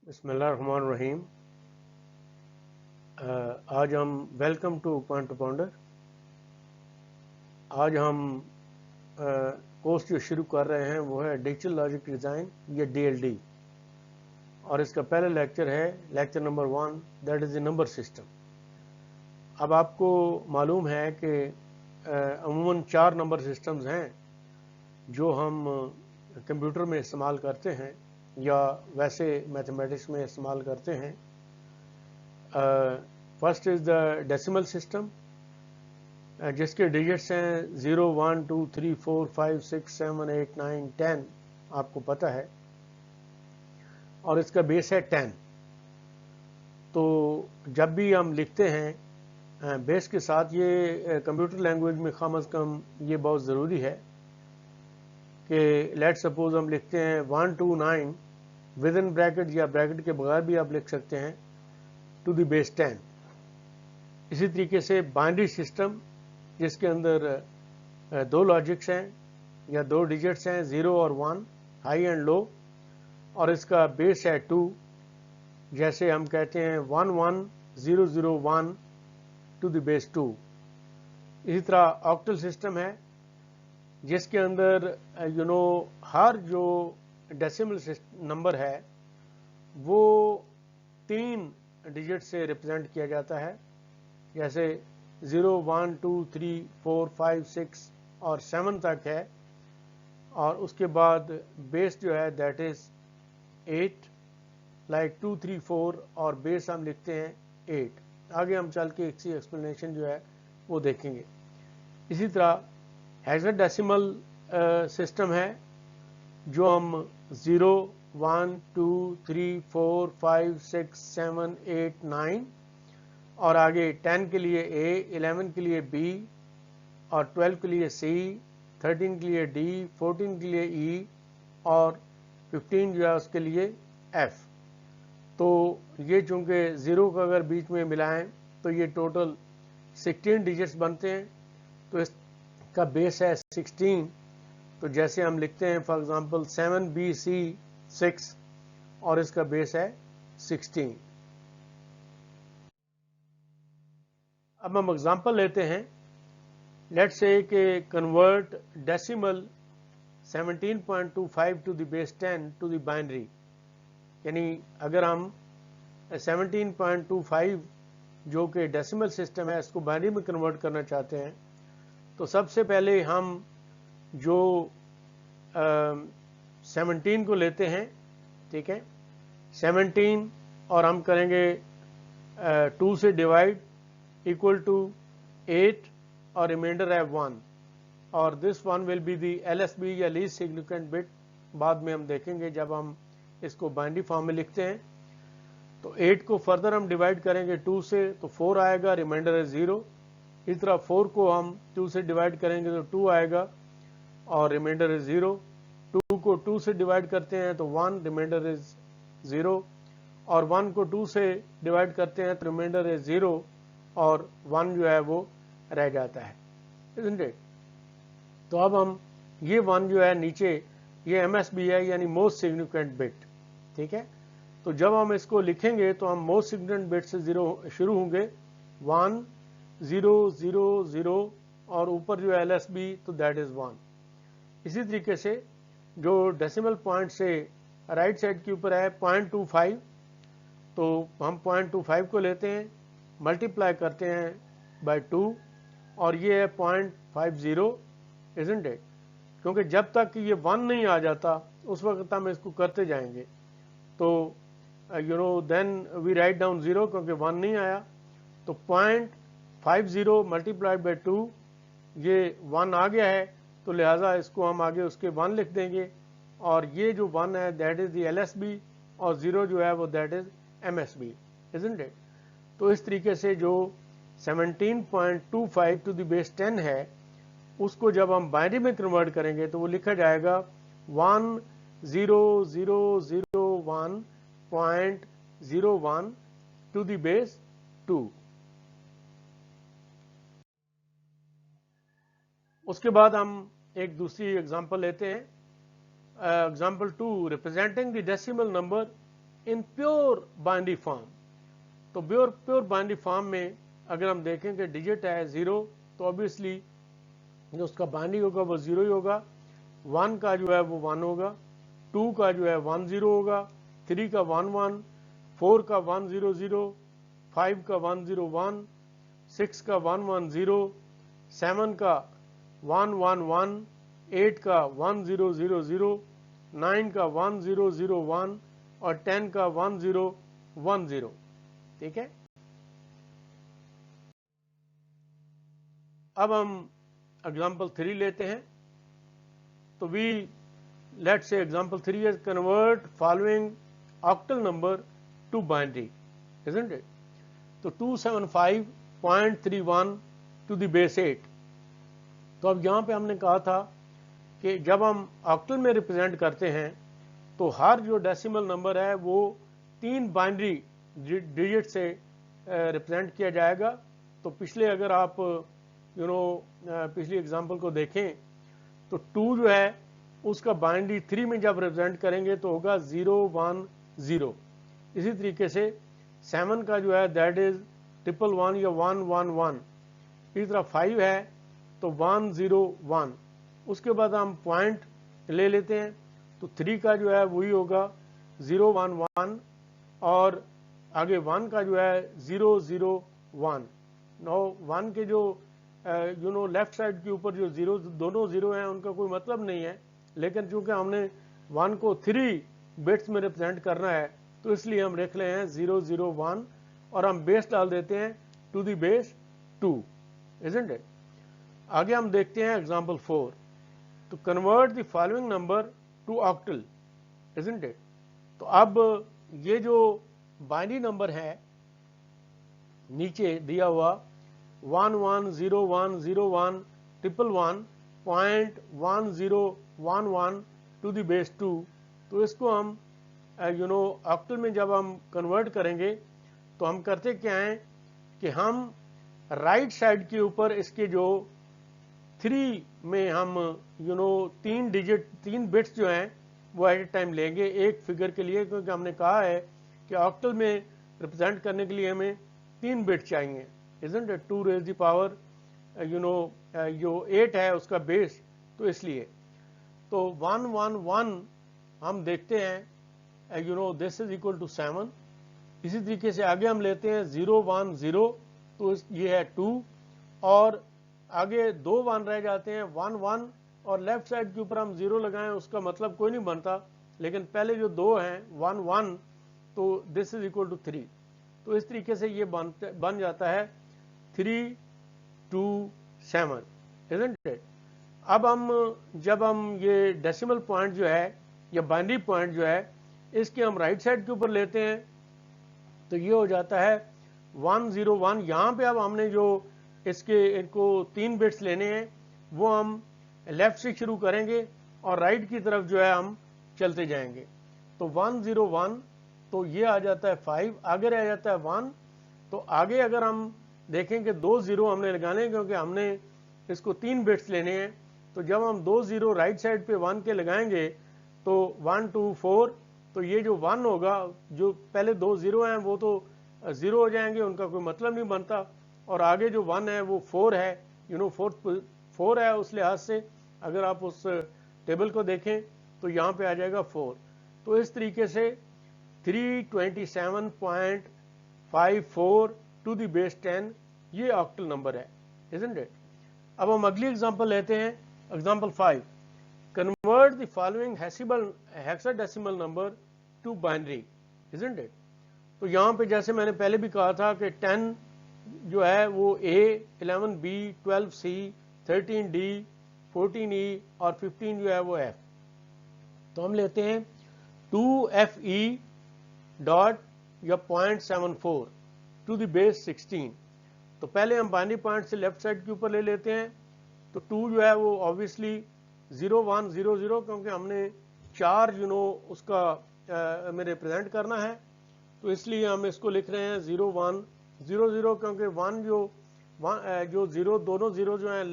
बिस्मिल्लाहिर्रहमानिर्रहीम। आज हम वेलकम टू पॉइंट पाउंडर। आज हम कोर्स जो शुरू कर रहे हैं वो है डिजिटल लॉजिक डिज़ाइन या DLD, और इसका पहला लेक्चर है lecture number 1, that is the number system. अब आपको मालूम है कि अमूमन 4 नंबर सिस्टम्स हैं जो हम कंप्यूटर में इस्तेमाल करते हैं या वैसे मैथमेटिक्स में इस्तेमाल करते हैं। First is the decimal system, जिसके डिजिट्स हैं 0, 1, 2, 3, 4, 5, 6, 7, 8, 9, 10, आपको पता है, और इसका बेस है 10। तो जब भी हम लिखते हैं बेस के साथ, ये कंप्यूटर लैंग्वेज में कम अज़ कम ये बहुत ज़रूरी है कि लेट सपोज हम लिखते हैं 1 to 9 विद इन ब्रैकेट या ब्रैकेट के बगैर भी आप लिख सकते हैं टू द बेस 10। इसी तरीके से बाइनरी सिस्टम, जिसके अंदर दो लॉजिक्स हैं या दो डिजिट्स हैं 0 और 1, हाई एंड लो, और इसका बेस है 2। जैसे हम कहते हैं 1 1 0 0 1 टू द बेस 2। इसी तरह ऑक्टल सिस्टम है, जिसके अंदर हर जो डेसिमल नंबर है वो 3 डिजिट से रिप्रेजेंट किया जाता है। जैसे 0, 1, 2, 3, 4, 5, 6 और 7 तक है, और उसके बाद बेस जो है दैट इज 8, लाइक 2, 3, 4, और बेस हम लिखते हैं 8। आगे हम चल के इसी एक्सप्लेनेशन जो है वो देखेंगे। इसी तरह हेक्साडेसिमल सिस्टम है, जो हम 0, 1, 2, 3, 4, 5, 6, 7, 8, 9, और आगे 10 के लिए A, 11 के लिए B, और 12 के लिए C, 13 के लिए D, 14 के लिए E, और 15 जो है उसके लिए F। तो ये चूँकि 0 का अगर बीच में मिलाएं तो ये टोटल 16 डिजिट्स बनते हैं। तो इसका बेस है 16। तो जैसे हम लिखते हैं फॉर एग्जांपल 7BC6, और इसका बेस है 16। अब हम एग्जांपल लेते हैं। लेट्स से कि convert decimal 17.25 to the base 10 to the binary. यानी अगर हम 17.25 जो कि डेसिमल सिस्टम है इसको बाइनरी में कन्वर्ट करना चाहते हैं, तो सबसे पहले हम जो 17 को लेते हैं, ठीक है, 17, और हम करेंगे 2 से डिवाइड, इक्वल टू 8, और रिमाइंडर है 1, और this one will be the LSB या लीस्ट सिग्निफिकेंट बिट। बाद में हम देखेंगे जब हम इसको बाइनरी फॉर्म में लिखते हैं। तो 8 को फर्दर हम डिवाइड करेंगे 2 से, तो 4 आएगा, रिमाइंडर है 0। इस तरह 4 को हम 2 से डिवाइड करेंगे तो 2 आएगा और रिमाइंडर है 0। 2 को 2 से डिवाइड करते हैं तो 1, रिमाइंडर इज 0, और 1 को 2 से डिवाइड करते हैं तो रिमाइंडर है 0, और 1 जो है वो रह जाता है, इज़न्ट इट। तो अब हम ये 1 जो है नीचे, ये MSB है, यानी मोस्ट सिग्निफिकेंट बिट, ठीक है। तो जब हम इसको लिखेंगे तो हम मोस्ट सिग्निफिकेंट बिट से 0 शुरू होंगे, 1 0 0 0, और ऊपर जो है LSB, तो दैट इज 1। इसी तरीके से जो डेसिमल पॉइंट से राइट साइड के ऊपर है 0.25, तो हम 0.25 को लेते हैं, मल्टीप्लाई करते हैं बाय 2, और ये है 0.50, इज़न्ट इट। क्योंकि जब तक ये 1 नहीं आ जाता उस वक्त हम इसको करते जाएंगे। तो देन वी राइट डाउन 0, क्योंकि 1 नहीं आया। तो 0.50 मल्टीप्लाइड बाई 2, ये 1 आ गया है, तो लिहाजा इसको हम आगे उसके 1 लिख देंगे, और ये जो 1 है दैट इज़ द LSB, और 0 जो है वो that is MSB, isn't it. तो इस तरीके से जो 17.25 टू द बेस 10 है, उसको जब हम बाइनरी में कन्वर्ट करेंगे तो वो लिखा जाएगा 10,001.01 टू द बेस 2। उसके बाद हम एक दूसरी एग्जांपल लेते हैं। Example 2, representing the decimal number in pure binary form. तो प्योर बाइनरी फॉर्म में अगर हम देखें कि डिजिट है 0 तो ऑब्वियसली जो उसका बाइनरी होगा वो 0 ही होगा, 1 का जो है वो 1 होगा, 2 का जो है 1 0 होगा, 3 का 1 1, 4 का 1 0 0, 5 का 1 0 1, 6 का 1 1 0, 7 का 1 1 1, 8 का 1 0 0 0, 9 का 1 0 0 1 और 10 का 1 0 1 0। ठीक है, अब हम एग्जाम्पल 3 लेते हैं। तो we let's say example 3 is convert following octal number to binary, isn't it? तो 275.31 टू द बेस 8। तो अब यहाँ पे हमने कहा था कि जब हम ऑक्टल में रिप्रेजेंट करते हैं तो हर जो डेसिमल नंबर है वो 3 बाइनरी डिजिट से रिप्रेजेंट किया जाएगा। तो पिछले अगर आप पिछली एग्जांपल को देखें तो 2 जो है उसका बाइनरी 3 में जब रिप्रेजेंट करेंगे तो होगा 0 1 0। इसी तरीके से 7 का जो है दैट इज 1 1 1 या 1 1 1। इसी तरह 5 है तो 1 0 1। उसके बाद हम पॉइंट ले लेते हैं तो 3 का जो है वही होगा 0 1 1 और आगे 1 का जो है 0 0 1। नो 1 के जो लेफ्ट साइड के ऊपर जो जीरो दोनों जीरो हैं उनका कोई मतलब नहीं है, लेकिन चूंकि हमने 1 को 3 बिट्स में रिप्रेजेंट करना है तो इसलिए हम लिख रहे हैं 0 0 1 और हम बेस डाल देते हैं to the base 2, isn't it? आगे हम देखते हैं एग्जांपल 4। तो convert the following number to octal, isn't it? तो अब ये जो बाइनरी नंबर है नीचे दिया हुआ 1 1 0 1 0 1 1 1 .1011 टू द बेस 2, तो इसको हम ऑक्टल में जब हम कन्वर्ट करेंगे तो हम करते क्या हैं कि हम राइट साइड के ऊपर इसके जो 3 में हम 3 बिट्स जो हैं वो एट ए टाइम लेंगे एक फिगर के लिए, क्योंकि हमने कहा है कि ऑक्टल में रिप्रेजेंट करने के लिए हमें 3 बिट चाहिए, isn't it? 2 raise the power जो 8 है उसका बेस, तो इसलिए तो 1 1 1 हम देखते हैं दिस इज इक्वल टू 7। इसी तरीके से आगे हम लेते हैं 0 1 0, तो ये है 2 और आगे 2 1 रह जाते हैं 1 1 और लेफ्ट साइड के ऊपर हम 0 लगाएं उसका मतलब कोई नहीं बनता, लेकिन पहले जो 2 हैं 1 1 तो दिस इज इक्वल टू 3। तो इस तरीके से ये बन जाता है 3 2 7, इजंट इट? अब जब हम ये डेसिमल पॉइंट जो है या बाइनरी पॉइंट जो है इसके हम राइट साइड के ऊपर लेते हैं तो ये हो जाता है 1 0 1। यहाँ पे अब हमने जो इनको 3 बिट्स लेने हैं वो हम लेफ्ट से शुरू करेंगे और राइट की तरफ जो है हम चलते जाएंगे। तो 1 0 1 तो ये आ जाता है 5, आगे रह जाता है 1। तो आगे अगर हम देखें कि 2 0 हमने लगाने हैं क्योंकि हमने इसको 3 बिट्स लेने हैं, तो जब हम 2 0 राइट साइड पे 1 के लगाएंगे तो 1 2 4, तो ये जो 1 होगा जो पहले 2 0 हैं वो तो 0 हो जाएंगे, उनका कोई मतलब नहीं बनता, और आगे जो 1 है वो 4 है, फोर है, उस लिहाज से अगर आप उस टेबल को देखें तो यहाँ पे आ जाएगा 4। तो इस तरीके से 327.54 टू द बेस 10 ये ऑक्टल नंबर है, इजंट इट? अब हम अगली एग्जांपल लेते हैं, example 5। Convert the following hexadecimal number to binary, isn't it? तो यहाँ पे जैसे मैंने पहले भी कहा था कि 10 जो है वो A, 11B, 12C, 13D, 14E और 15 जो है वो F। तो हम लेते हैं 2FE डॉट या 0.74 टू द बेस 16। तो पहले हम बाइनरी पॉइंट से लेफ्ट साइड के ऊपर ले लेते हैं। तो 2 जो है वो ऑब्वियसली 0 1 0 0 क्योंकि हमने 4 उसका में रिप्रेजेंट करना है, तो इसलिए हम इसको लिख रहे हैं 0 1 0 0 क्योंकि 1 जो 0 दोनों 0 जो है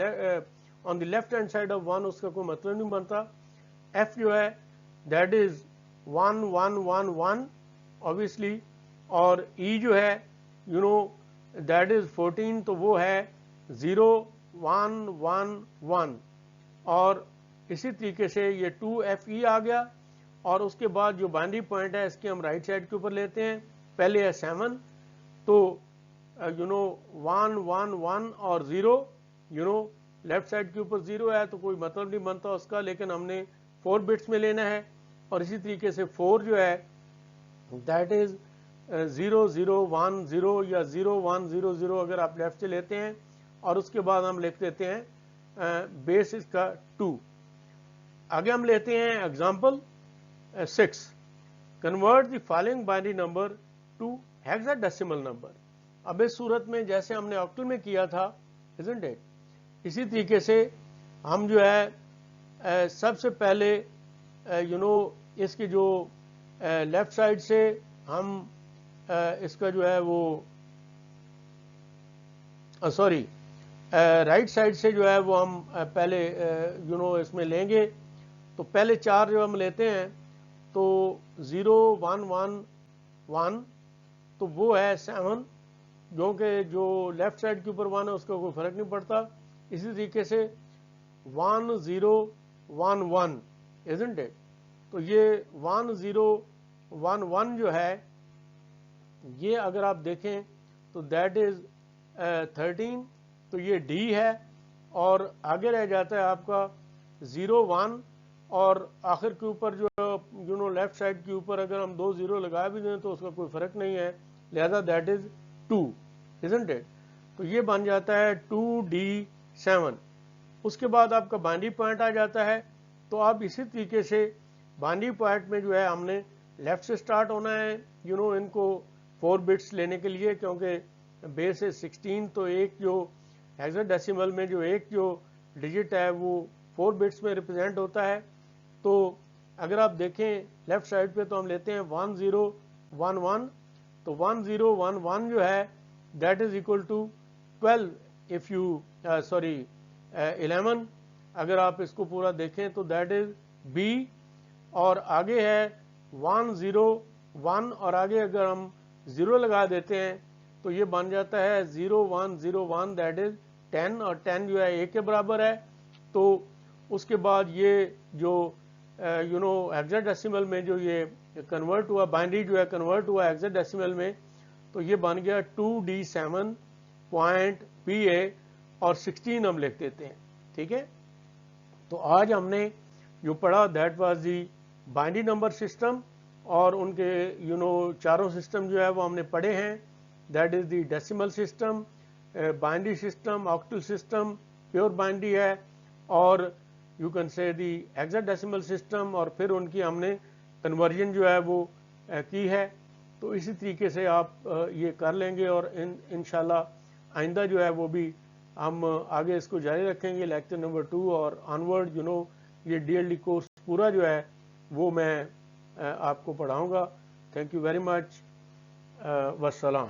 on the left hand side of 1 उसका कोई मतलब नहीं बनता। F जो है दैट इज 1 1 1 1 ऑब्वियसली, और ई जो है यू नो दैट इज 14, तो वो है 0 1 1 1, और इसी तरीके से ये 2FE आ गया। और उसके बाद जो बाइनरी पॉइंट है इसके हम राइट साइड के ऊपर लेते हैं। पहले है 7, तो 1 1 1 और 0, लेफ्ट साइड के ऊपर 0 है तो कोई मतलब नहीं बनता उसका, लेकिन हमने 4 बिट्स में लेना है। और इसी तरीके से 4 जो है दैट इज 0 0 1 0 या 0 1 0 0 अगर आप लेफ्ट से लेते हैं। और उसके बाद हम लिख देते हैं बेस इसका 2। आगे हम लेते हैं example 6, convert the following binary number two hexadecimal number. अब इस सूरत में जैसे हमने ऑक्टल में किया था, इजंट इट, इसी तरीके से हम जो है सबसे पहले इसकी जो लेफ्ट साइड से हम इसका जो है वो सॉरी राइट साइड से जो है वो हम पहले इसमें लेंगे। तो पहले 4 जो हम लेते हैं तो 0 1 1 1, तो वो है 7, जो कि जो लेफ्ट साइड के ऊपर 1 है उसका कोई फर्क नहीं पड़ता। इसी तरीके से 1 0 1 1, इजंट इट, तो ये 1 0 1 1 जो है ये अगर आप देखें तो दैट इज 13, तो ये डी है। और आगे रह जाता है आपका 0 1, और आखिर के ऊपर जो लेफ्ट साइड के ऊपर अगर हम 2 0 लगा भी दें तो उसका कोई फर्क नहीं है, लिहाजा दैट इज 2, इजंट इट। तो ये बन जाता है 2D7। उसके बाद आपका बाइनरी पॉइंट आ जाता है। तो आप इसी तरीके से बाइनरी पॉइंट में जो है हमने लेफ्ट से स्टार्ट होना है इनको 4 बिट्स लेने के लिए, क्योंकि बेस है 16, तो एक जो हेक्साडेसिमल में जो एक जो डिजिट है वो 4 बिट्स में रिप्रेजेंट होता है। तो अगर आप देखें लेफ्ट साइड पे तो हम लेते हैं 1 0 1 1, तो 1 0 1 1 जो है that is equal to 12, if you 11, अगर आप इसको पूरा देखें तो दैट इज बी। और आगे है 1 0 1, और आगे अगर हम 0 लगा देते हैं तो ये बन जाता है 0 1 0 1, दैट इज 10, और 10 जो है 1 के बराबर है। तो उसके बाद ये जो हेक्साडेसिमल में जो ये कन्वर्ट हुआ, बाइनरी जो है कन्वर्ट हुआ हेक्साडेसिमल में, तो ये बन गया 2D7.PA, और 16 हम लिख देते हैं, ठीक है। तो आज हमने जो पढ़ा that was the binary number system, और उनके चारों सिस्टम जो है वो हमने पढ़े हैं। That is the decimal system, binary system, octal system, pure binary है, और you can say the hexadecimal system, और फिर उनकी हमने कन्वर्जन जो है वो की है। तो इसी तरीके से आप ये कर लेंगे, और इंशाल्लाह आइंदा जो है वो भी हम आगे इसको जारी रखेंगे, लेक्चर नंबर 2 और ऑनवर्ड ये DLD कोर्स पूरा जो है वो मैं आपको पढ़ाऊँगा। Thank you very much, वस्सलाम।